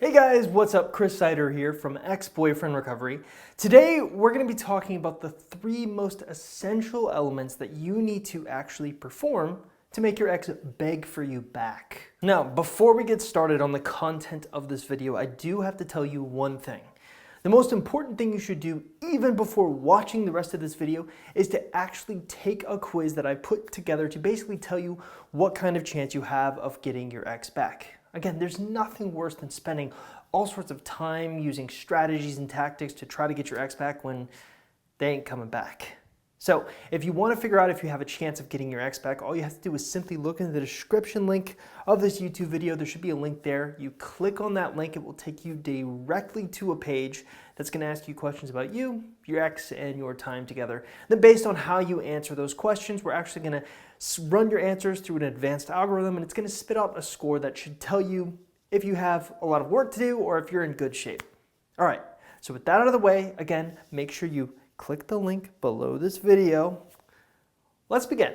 Hey guys, what's up? Chris Sider here from Ex-Boyfriend Recovery. Today we're going to be talking about the 3 most essential elements that you need to actually perform to make your ex beg for you back. Now, before we get started on the content of this video, I do have to tell you one thing. The most important thing you should do even before watching the rest of this video is to actually take a quiz that I put together to basically tell you what kind of chance you have of getting your ex back. Again, there's nothing worse than spending all sorts of time using strategies and tactics to try to get your ex back when they ain't coming back. So if you want to figure out if you have a chance of getting your ex back, all you have to do is simply look in the description link of this YouTube video. There should be a link there. You click on that link, it will take you directly to a page that's going to ask you questions about you, your ex, and your time together. Then based on how you answer those questions, we're actually going to run your answers through an advanced algorithm, and it's going to spit out a score that should tell you if you have a lot of work to do or if you're in good shape. All right, so with that out of the way, again, make sure you click the link below this video. Let's begin.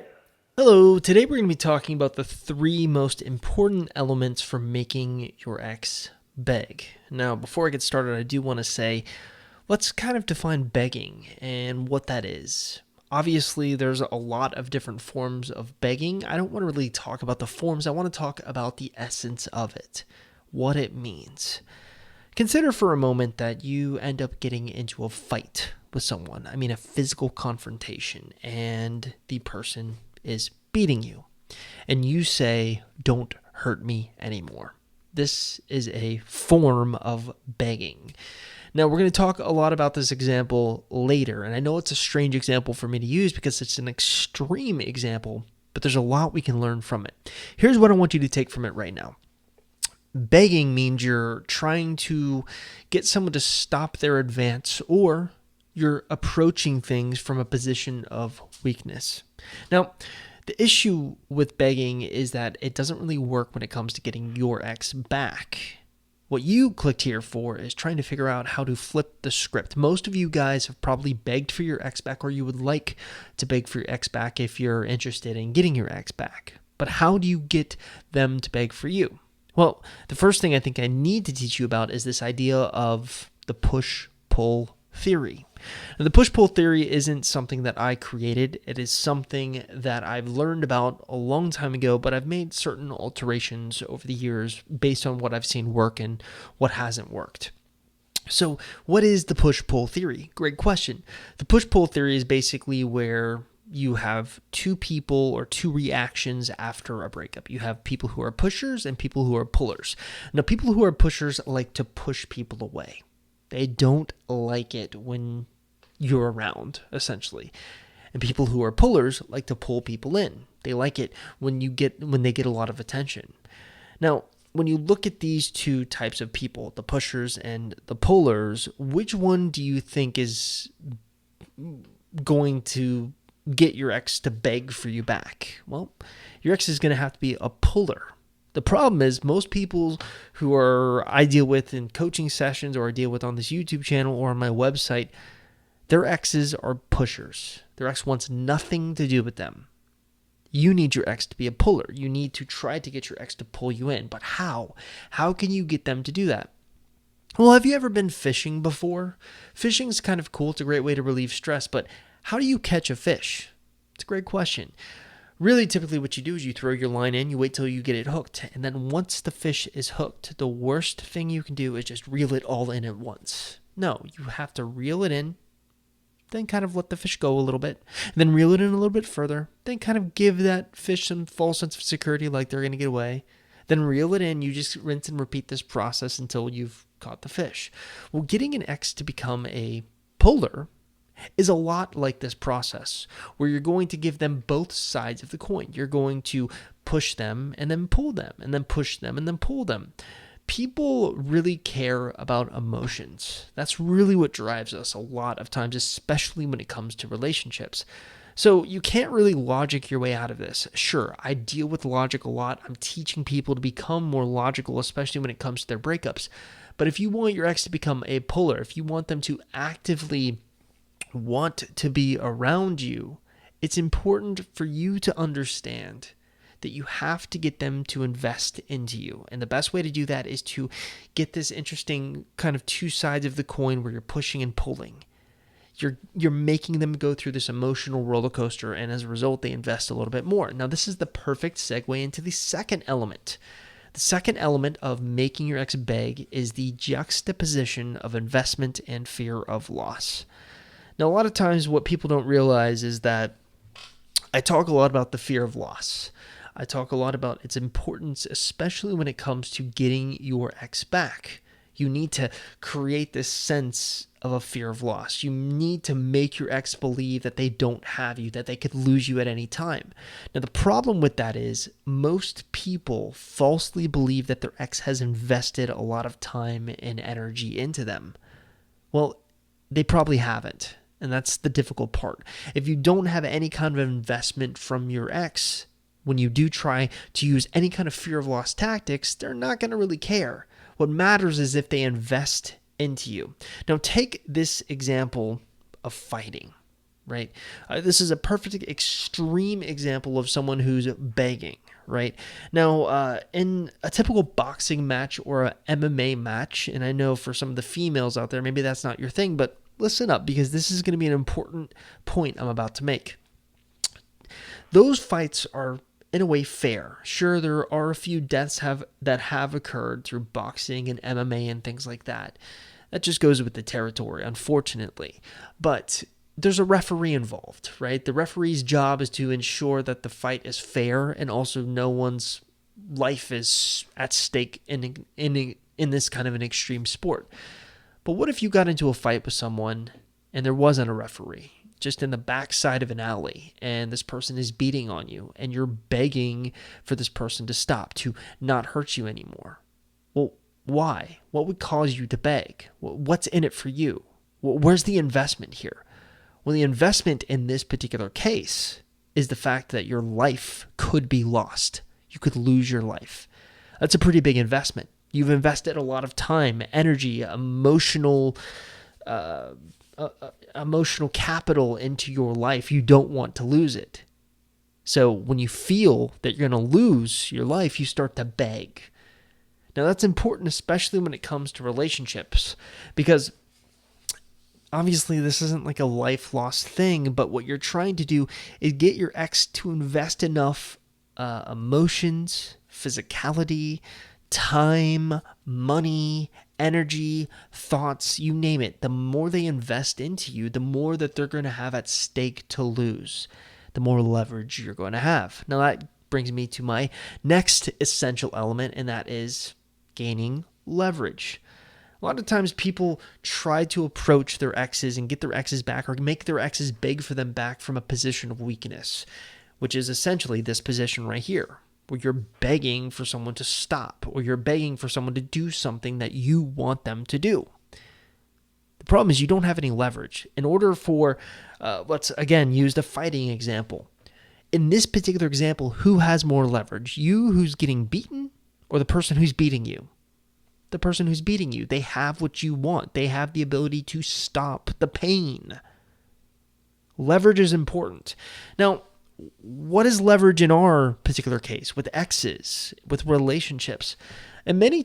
Hello, today we're going to be talking about the 3 most important elements for making your ex beg. Now, before I get started, I do want to say, let's kind of define begging and what that is. Obviously, there's a lot of different forms of begging. I don't want to really talk about the forms. I want to talk about the essence of it, what it means. Consider for a moment that you end up getting into a fight with someone. I mean, a physical confrontation, and the person is beating you. And you say, "Don't hurt me anymore." This is a form of begging. Now, we're going to talk a lot about this example later, and I know it's a strange example for me to use because it's an extreme example, but there's a lot we can learn from it. Here's what I want you to take from it right now. Begging means you're trying to get someone to stop their advance, or you're approaching things from a position of weakness. Now, the issue with begging is that it doesn't really work when it comes to getting your ex back. What you clicked here for is trying to figure out how to flip the script. Most of you guys have probably begged for your ex back, or you would like to beg for your ex back if you're interested in getting your ex back. But how do you get them to beg for you? Well, the first thing I think I need to teach you about is this idea of the push-pull theory. Now, the push-pull theory isn't something that I created. It is something that I've learned about a long time ago, but I've made certain alterations over the years based on what I've seen work and what hasn't worked. So what is the push-pull theory? Great question. The push-pull theory is basically where you have 2 people or 2 reactions after a breakup. You have people who are pushers and people who are pullers. Now, people who are pushers like to push people away. They don't like it when you're around, essentially. And people who are pullers like to pull people in. They like it when they get a lot of attention. Now, when you look at these 2 types of people, the pushers and the pullers, which one do you think is going to get your ex to beg for you back? Well, your ex is going to have to be a puller. The problem is most people who I deal with in coaching sessions, or I deal with on this YouTube channel or on my website, their exes are pushers. Their ex wants nothing to do with them. You need your ex to be a puller. You need to try to get your ex to pull you in. But how? How can you get them to do that? Well, have you ever been fishing before? Fishing is kind of cool. It's a great way to relieve stress. But how do you catch a fish? It's a great question. Really, typically what you do is you throw your line in, you wait till you get it hooked, and then once the fish is hooked, the worst thing you can do is just reel it all in at once. No, you have to reel it in, then kind of let the fish go a little bit, and then reel it in a little bit further, then kind of give that fish some false sense of security like they're going to get away, then reel it in. You just rinse and repeat this process until you've caught the fish. Well, getting an ex to become a puller is a lot like this process, where you're going to give them both sides of the coin. You're going to push them and then pull them, and then push them and then pull them. People really care about emotions. That's really what drives us a lot of times, especially when it comes to relationships. So you can't really logic your way out of this. Sure, I deal with logic a lot. I'm teaching people to become more logical, especially when it comes to their breakups. But if you want your ex to become a puller, if you want them to actively want to be around you, it's important for you to understand that you have to get them to invest into you. And the best way to do that is to get this interesting kind of two sides of the coin where you're pushing and pulling. You're making them go through this emotional roller coaster, and as a result, they invest a little bit more. Now, this is the perfect segue into the second element. The second element of making your ex beg is the juxtaposition of investment and fear of loss. Now, a lot of times what people don't realize is that I talk a lot about the fear of loss. I talk a lot about its importance, especially when it comes to getting your ex back. You need to create this sense of a fear of loss. You need to make your ex believe that they don't have you, that they could lose you at any time. Now, the problem with that is most people falsely believe that their ex has invested a lot of time and energy into them. Well, they probably haven't, and that's the difficult part. If you don't have any kind of investment from your ex, when you do try to use any kind of fear of loss tactics, they're not going to really care. What matters is if they invest into you. Now, take this example of fighting, right? This is a perfect extreme example of someone who's begging, right? Now, in a typical boxing match or a MMA match, and I know for some of the females out there, maybe that's not your thing, but listen up, because this is going to be an important point I'm about to make. Those fights are in a way fair. Sure, there are a few deaths that have occurred through boxing and MMA and things like that. That just goes with the territory, unfortunately. But there's a referee involved, right? The referee's job is to ensure that the fight is fair and also no one's life is at stake in this kind of an extreme sport. But what if you got into a fight with someone and there wasn't a referee? Just in the backside of an alley, and this person is beating on you, and you're begging for this person to stop, to not hurt you anymore. Well, why? What would cause you to beg? What's in it for you? Where's the investment here? Well, the investment in this particular case is the fact that your life could be lost. You could lose your life. That's a pretty big investment. You've invested a lot of time, energy, emotional capital into your life. You don't want to lose it. So when you feel that you're going to lose your life, you start to beg. Now that's important, especially when it comes to relationships, because obviously this isn't like a life loss thing, but what you're trying to do is get your ex to invest enough emotions, physicality, time, money, energy, thoughts, you name it. The more they invest into you, the more that they're going to have at stake to lose, the more leverage you're going to have. Now that brings me to my next essential element, and that is gaining leverage. A lot of times people try to approach their exes and get their exes back, or make their exes beg for them back from a position of weakness, which is essentially this position right here, where you're begging for someone to stop, or you're begging for someone to do something that you want them to do. The problem is you don't have any leverage. In order for, let's again use the fighting example. In this particular example, who has more leverage? You who's getting beaten, or the person who's beating you? The person who's beating you. They have what you want. They have the ability to stop the pain. Leverage is important. Now, what is leverage in our particular case with exes, with relationships? In many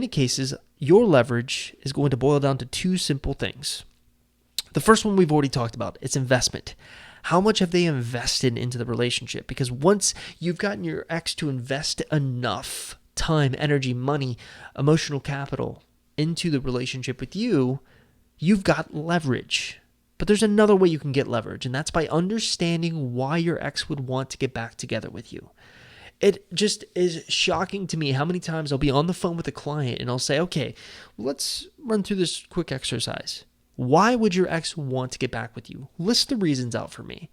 cases, your leverage is going to boil down to two simple things. The first one we've already talked about. It's investment. How much have they invested into the relationship? Because once you've gotten your ex to invest enough time, energy, money, emotional capital into the relationship with you, you've got leverage. But there's another way you can get leverage, and that's by understanding why your ex would want to get back together with you. It just is shocking to me how many times I'll be on the phone with a client and I'll say, okay, let's run through this quick exercise. Why would your ex want to get back with you? List the reasons out for me,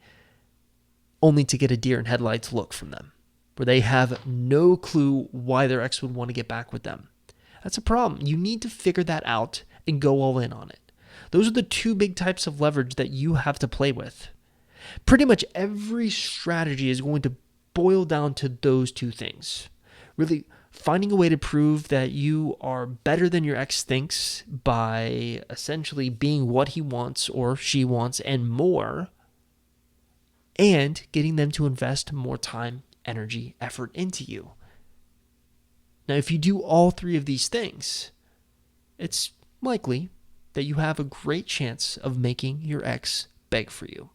only to get a deer in headlights look from them, where they have no clue why their ex would want to get back with them. That's a problem. You need to figure that out and go all in on it. Those are the two big types of leverage that you have to play with. Pretty much every strategy is going to boil down to those two things. Really finding a way to prove that you are better than your ex thinks by essentially being what he wants or she wants and more, and getting them to invest more time energy, effort into you. Now, if you do all three of these things, it's likely that you have a great chance of making your ex beg for you.